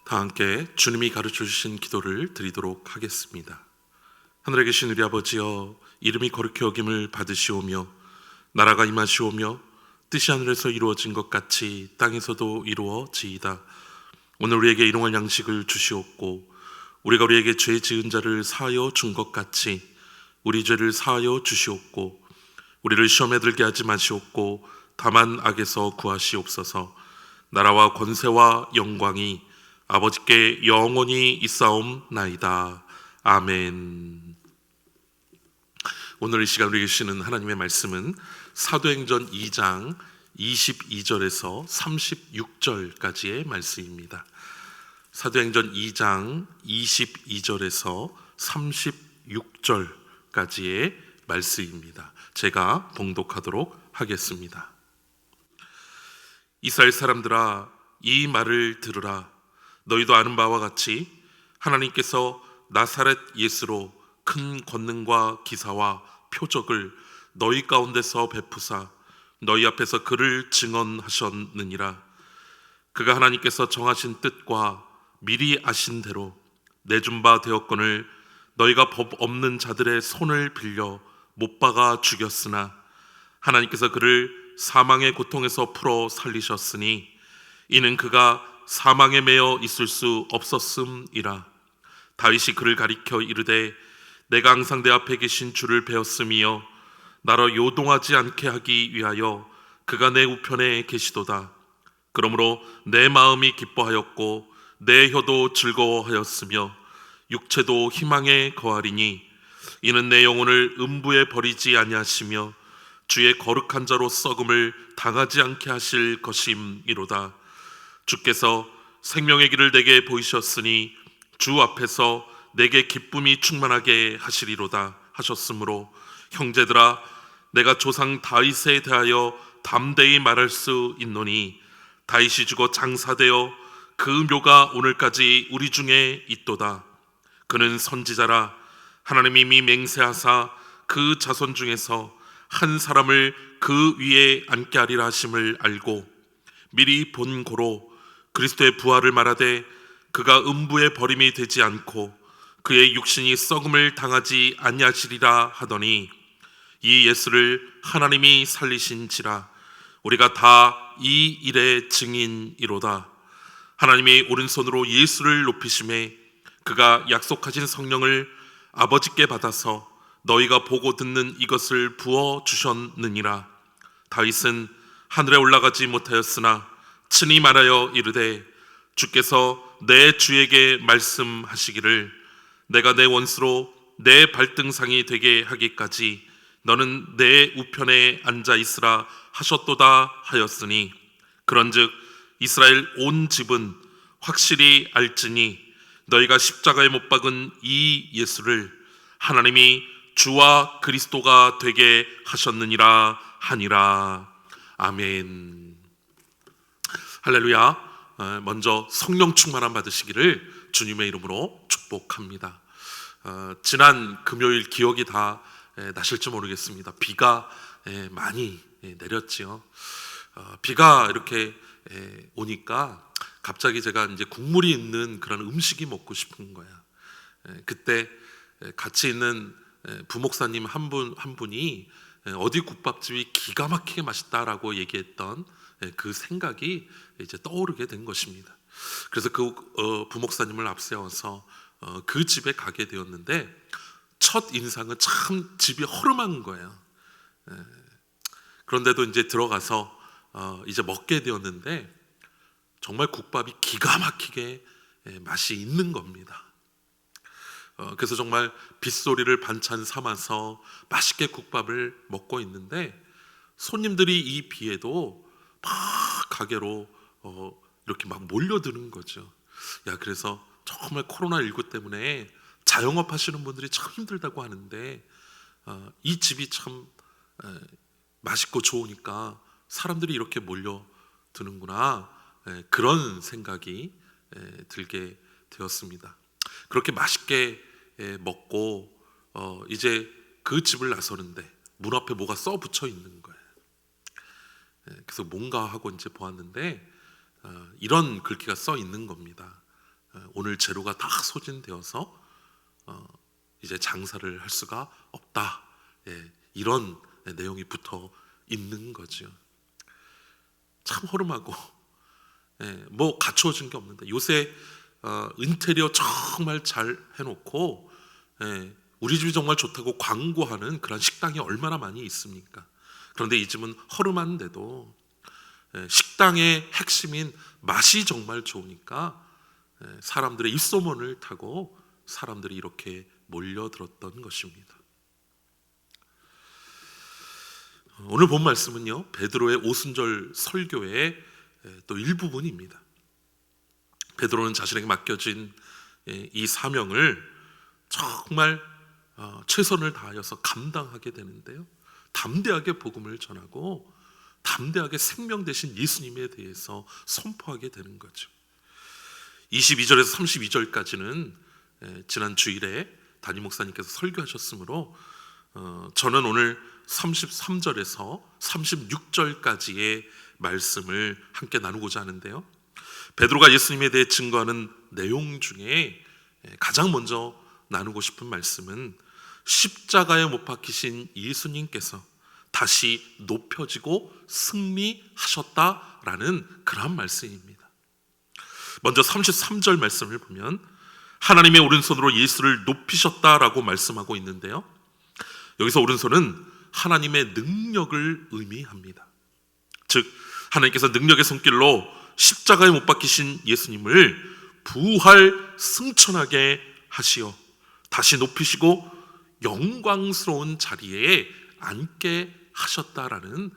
다 함께 주님이 가르쳐 주신 기도를 드리도록 하겠습니다. 하늘에 계신 우리 아버지여, 이름이 거룩히 여김을 받으시오며 나라가 임하시오며 뜻이 하늘에서 이루어진 것 같이 땅에서도 이루어지이다. 오늘 우리에게 일용할 양식을 주시옵고 우리가 우리에게 죄 지은 자를 사하여 준 것 같이 우리 죄를 사하여 주시옵고 우리를 시험에 들게 하지 마시옵고 다만 악에서 구하시옵소서. 나라와 권세와 영광이 아버지께 영원히 있사옵나이다. 아멘. 오늘 이 시간 우리 계시는 하나님의 말씀은 사도행전 2장 22절에서 36절까지의 말씀입니다. 사도행전 2장 22절에서 36절까지의 말씀입니다. 제가 봉독하도록 하겠습니다. 이스라엘 사람들아, 이 말을 들으라. 너희도 아는 바와 같이 하나님께서 나사렛 예수로 큰 권능과 기사와 표적을 너희 가운데서 베푸사 너희 앞에서 그를 증언하셨느니라. 그가 하나님께서 정하신 뜻과 미리 아신 대로 내준 바 되었거늘 너희가 법 없는 자들의 손을 빌려 못 박아 죽였으나 하나님께서 그를 사망의 고통에서 풀어 살리셨으니 이는 그가 사망에 매여 있을 수 없었음이라. 다윗이 그를 가리켜 이르되 내가 항상 내 앞에 계신 주를 배웠음이여 나로 요동하지 않게 하기 위하여 그가 내 우편에 계시도다. 그러므로 내 마음이 기뻐하였고 내 혀도 즐거워하였으며 육체도 희망에 거하리니 이는 내 영혼을 음부에 버리지 아니하시며 주의 거룩한 자로 썩음을 당하지 않게 하실 것임이로다. 주께서 생명의 길을 내게 보이셨으니 주 앞에서 내게 기쁨이 충만하게 하시리로다 하셨으므로 형제들아, 내가 조상 다윗에 대하여 담대히 말할 수 있노니 다윗이 죽어 장사되어 그 묘가 오늘까지 우리 중에 있도다. 그는 선지자라. 하나님이 이미 맹세하사 그 자손 중에서 한 사람을 그 위에 앉게 하리라 하심을 알고 미리 본 고로 그리스도의 부활을 말하되 그가 음부에 버림이 되지 않고 그의 육신이 썩음을 당하지 아니하시리라 하더니 이 예수를 하나님이 살리신지라. 우리가 다 이 일의 증인이로다. 하나님이 오른손으로 예수를 높이심에 그가 약속하신 성령을 아버지께 받아서 너희가 보고 듣는 이것을 부어 주셨느니라. 다윗은 하늘에 올라가지 못하였으나 친히 말하여 이르되 주께서 내 주에게 말씀하시기를 내가 내 원수로 내 발등상이 되게 하기까지 너는 내 우편에 앉아 있으라 하셨도다 하였으니 그런즉 이스라엘 온 집은 확실히 알지니 너희가 십자가에 못 박은 이 예수를 하나님이 주와 그리스도가 되게 하셨느니라 하니라. 아멘. 할렐루야. 먼저 성령 충만함 받으시기를 주님의 이름으로 축복합니다. 지난 금요일 기억이 다 나실지 모르겠습니다. 비가 많이 내렸지요. 비가 이렇게 오니까 갑자기 제가 이제 국물이 있는 그런 음식이 먹고 싶은 거야. 그때 같이 있는 부목사님 한 분이 어디 국밥집이 기가 막히게 맛있다라고 얘기했던 그 생각이 이제 떠오르게 된 것입니다. 그래서 그 부목사님을 앞세워서 그 집에 가게 되었는데 첫 인상은 참 집이 허름한 거예요. 그런데도 이제 들어가서 이제 먹게 되었는데 정말 국밥이 기가 막히게 맛이 있는 겁니다. 그래서 정말 빗소리를 반찬 삼아서 맛있게 국밥을 먹고 있는데 손님들이 이 비에도 막 가게로 이렇게 막 몰려드는 거죠. 그래서 정말 코로나19 때문에 자영업 하시는 분들이 참 힘들다고 하는데 이 집이 참 맛있고 좋으니까 사람들이 이렇게 몰려드는구나, 그런 생각이 들게 되었습니다. 그렇게 맛있게 먹고 이제 그 집을 나서는데 문 앞에 뭐가 써 붙여 있는 거예요. 그래서 뭔가 하고 이제 보았는데 이런 글귀가 써 있는 겁니다. 오늘 재료가 다 소진되어서 이제 장사를 할 수가 없다. 이런 내용이 붙어 있는 거죠. 참 허름하고 뭐 갖추어진 게 없는데 요새 인테리어 정말 잘 해놓고 우리 집이 정말 좋다고 광고하는 그런 식당이 얼마나 많이 있습니까? 그런데 이 집은 허름한데도 식당의 핵심인 맛이 정말 좋으니까 사람들의 입소문을 타고 사람들이 이렇게 몰려들었던 것입니다. 오늘 본 말씀은요, 베드로의 오순절 설교의 또 일부분입니다. 베드로는 자신에게 맡겨진 이 사명을 정말 최선을 다하여서 감당하게 되는데요, 담대하게 복음을 전하고 담대하게 생명 되신 예수님에 대해서 선포하게 되는 거죠. 22절에서 32절까지는 지난 주일에 담임 목사님께서 설교하셨으므로 저는 오늘 33절에서 36절까지의 말씀을 함께 나누고자 하는데요, 베드로가 예수님에 대해 증거하는 내용 중에 가장 먼저 나누고 싶은 말씀은 십자가에 못 박히신 예수님께서 다시 높여지고 승리하셨다라는 그런 말씀입니다. 먼저 33절 말씀을 보면 하나님의 오른손으로 예수를 높이셨다라고 말씀하고 있는데요, 여기서 오른손은 하나님의 능력을 의미합니다. 즉 하나님께서 능력의 손길로 십자가에 못 박히신 예수님을 부활 승천하게 하시어 다시 높이시고 영광스러운 자리에 앉게 하셨다라는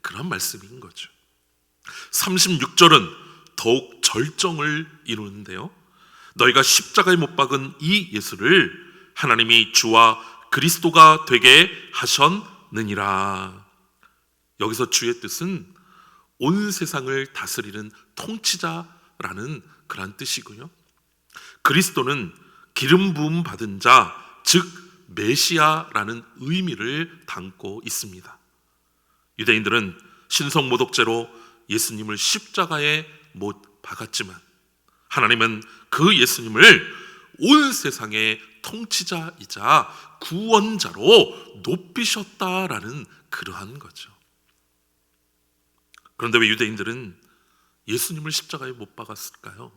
그런 말씀인 거죠. 36절은 더욱 절정을 이루는데요, 너희가 십자가에 못 박은 이 예수를 하나님이 주와 그리스도가 되게 하셨느니라. 여기서 주의 뜻은 온 세상을 다스리는 통치자라는 그런 뜻이고요, 그리스도는 기름 부음 받은 자, 즉 메시아라는 의미를 담고 있습니다. 유대인들은 신성 모독죄로 예수님을 십자가에 못 박았지만 하나님은 그 예수님을 온 세상의 통치자이자 구원자로 높이셨다라는 그러한 거죠. 그런데 왜 유대인들은 예수님을 십자가에 못 박았을까요?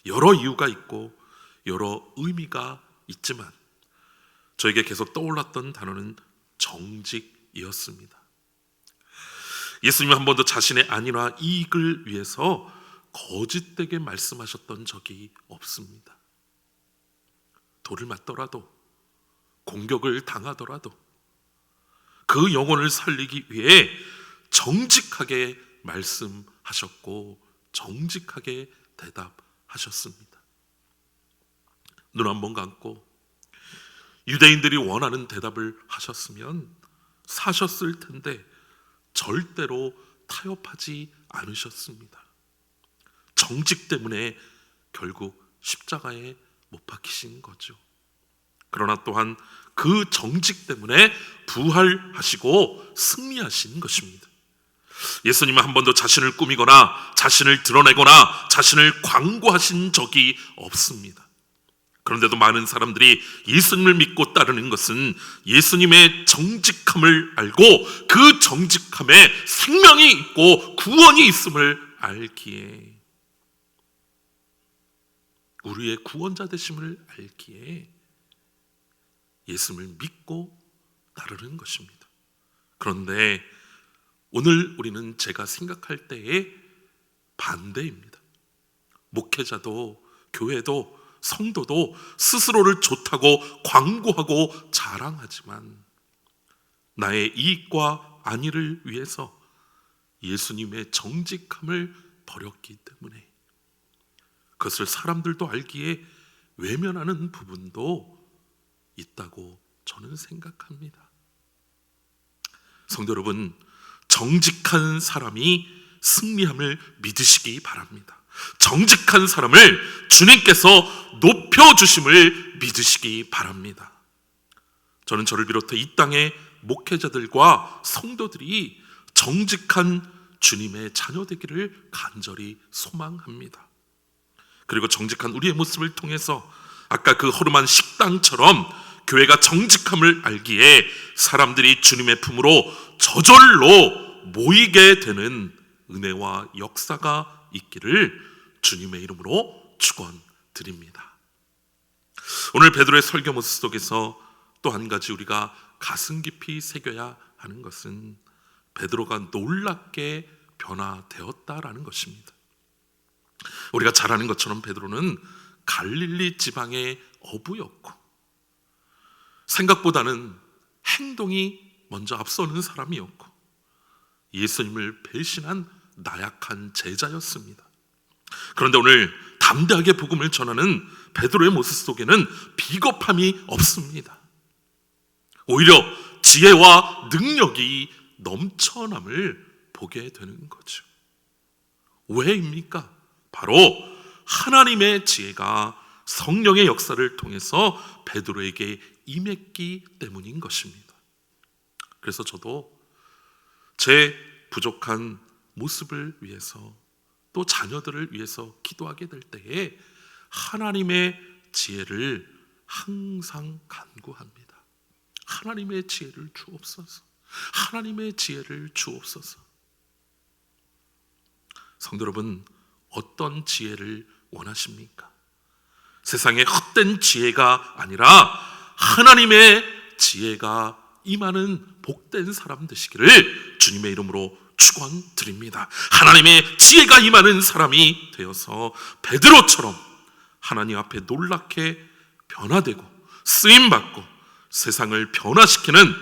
여러 이유가 있고 여러 의미가 있지만 저에게 계속 떠올랐던 단어는 정직이었습니다. 예수님은 한 번도 자신의 안위나 이익을 위해서 거짓되게 말씀하셨던 적이 없습니다. 돌을 맞더라도 공격을 당하더라도 그 영혼을 살리기 위해 정직하게 말씀하셨고 정직하게 대답하셨습니다. 눈 한번 감고 유대인들이 원하는 대답을 하셨으면 사셨을 텐데 절대로 타협하지 않으셨습니다. 정직 때문에 결국 십자가에 못 박히신 거죠. 그러나 또한 그 정직 때문에 부활하시고 승리하신 것입니다. 예수님은 한 번도 자신을 꾸미거나 자신을 드러내거나 자신을 광고하신 적이 없습니다. 그런데도 많은 사람들이 예수님을 믿고 따르는 것은 예수님의 정직함을 알고 그 정직함에 생명이 있고 구원이 있음을 알기에, 우리의 구원자 되심을 알기에 예수님을 믿고 따르는 것입니다. 그런데 오늘 우리는 제가 생각할 때의 반대입니다. 목회자도 교회도 성도도 스스로를 좋다고 광고하고 자랑하지만 나의 이익과 안위를 위해서 예수님의 정직함을 버렸기 때문에 그것을 사람들도 알기에 외면하는 부분도 있다고 저는 생각합니다. 성도 여러분, 정직한 사람이 승리함을 믿으시기 바랍니다. 정직한 사람을 주님께서 높여주심을 믿으시기 바랍니다. 저는 저를 비롯해 이 땅의 목회자들과 성도들이 정직한 주님의 자녀 되기를 간절히 소망합니다. 그리고 정직한 우리의 모습을 통해서 아까 그 허름한 식당처럼 교회가 정직함을 알기에 사람들이 주님의 품으로 저절로 모이게 되는 은혜와 역사가 있기를 주님의 이름으로 축원드립니다. 오늘 베드로의 설교 모습 속에서 또 한 가지 우리가 가슴 깊이 새겨야 하는 것은 베드로가 놀랍게 변화되었다라는 것입니다. 우리가 잘 아는 것처럼 베드로는 갈릴리 지방의 어부였고 생각보다는 행동이 먼저 앞서는 사람이었고 예수님을 배신한 나약한 제자였습니다. 그런데 오늘 담대하게 복음을 전하는 베드로의 모습 속에는 비겁함이 없습니다. 오히려 지혜와 능력이 넘쳐남을 보게 되는 거죠. 왜입니까? 바로 하나님의 지혜가 성령의 역사를 통해서 베드로에게 임했기 때문인 것입니다. 그래서 저도 제 부족한 모습을 위해서 또 자녀들을 위해서 기도하게 될 때에 하나님의 지혜를 항상 간구합니다. 하나님의 지혜를 주옵소서. 하나님의 지혜를 주옵소서. 성도 여러분, 어떤 지혜를 원하십니까? 세상의 헛된 지혜가 아니라 하나님의 지혜가 임하는 복된 사람 되시기를 주님의 이름으로 축원드립니다. 하나님의 지혜가 임하는 사람이 되어서 베드로처럼 하나님 앞에 놀랍게 변화되고 쓰임받고 세상을 변화시키는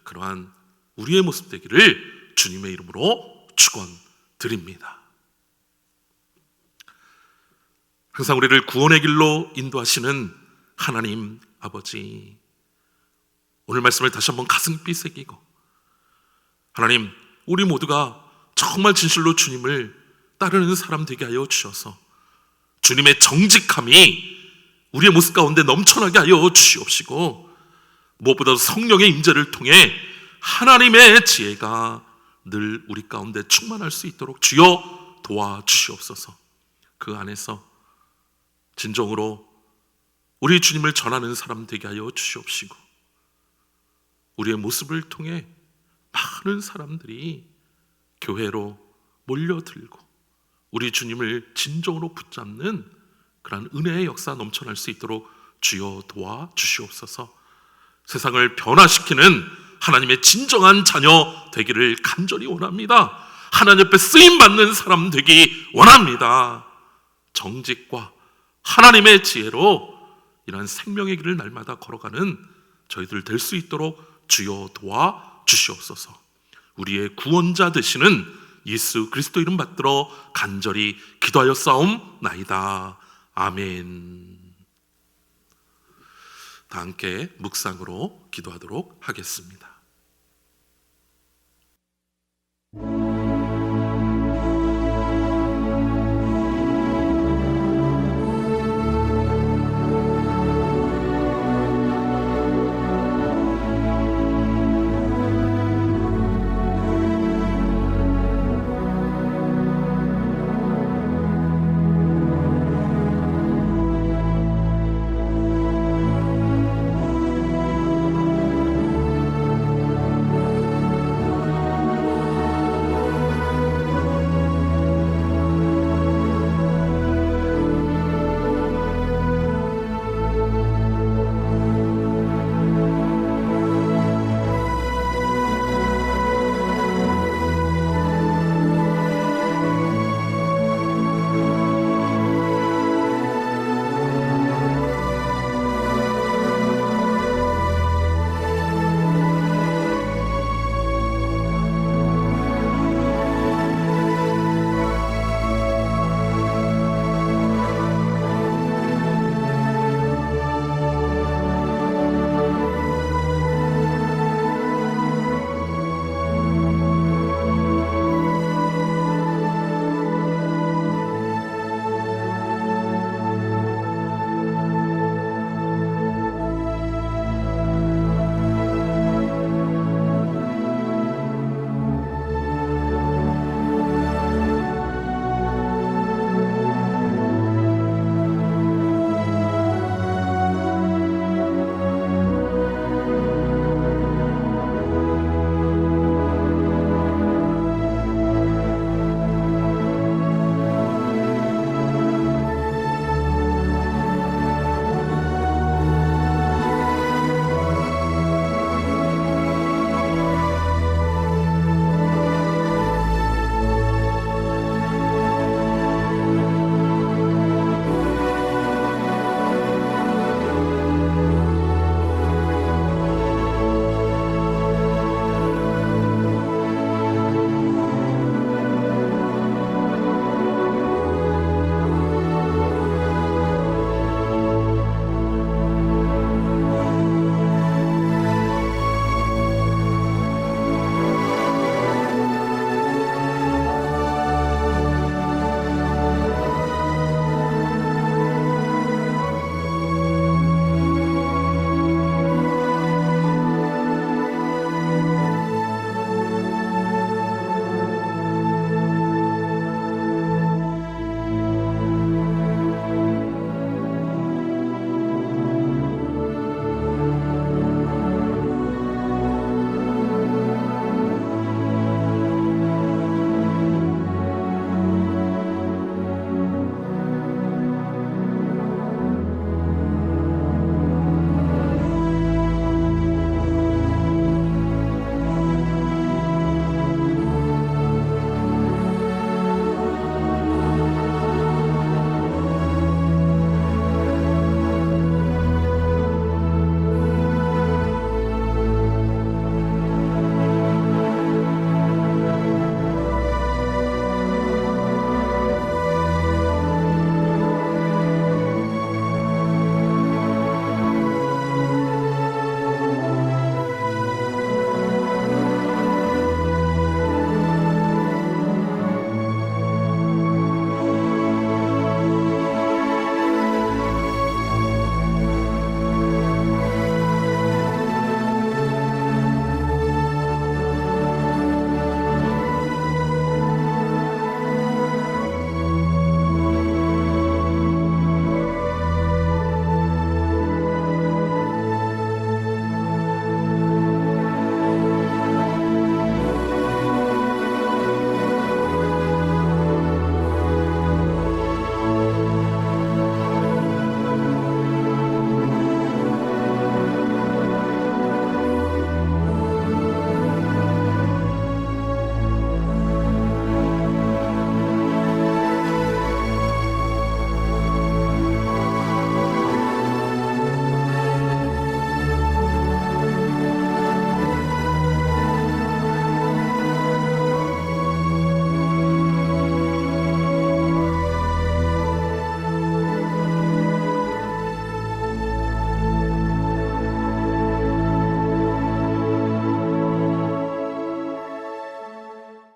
그러한 우리의 모습 되기를 주님의 이름으로 축원드립니다. 항상 우리를 구원의 길로 인도하시는 하나님 아버지, 오늘 말씀을 다시 한번 가슴 삐새기고 하나님, 우리 모두가 정말 진실로 주님을 따르는 사람 되게 하여 주셔서 주님의 정직함이 우리의 모습 가운데 넘쳐나게 하여 주시옵시고 무엇보다도 성령의 임재를 통해 하나님의 지혜가 늘 우리 가운데 충만할 수 있도록 주여 도와주시옵소서. 그 안에서 진정으로 우리 주님을 전하는 사람 되게 하여 주시옵시고 우리의 모습을 통해 많은 사람들이 교회로 몰려들고 우리 주님을 진정으로 붙잡는 그런 은혜의 역사 넘쳐날 수 있도록 주여 도와주시옵소서. 세상을 변화시키는 하나님의 진정한 자녀 되기를 간절히 원합니다. 하나님 앞에 쓰임받는 사람 되기 원합니다. 정직과 하나님의 지혜로 이러한 생명의 길을 날마다 걸어가는 저희들 될 수 있도록 주여 도와주시옵소서. 우리의 구원자 되시는 예수 그리스도 이름 받들어 간절히 기도하여 싸움나이다. 아멘. 다 함께 묵상으로 기도하도록 하겠습니다.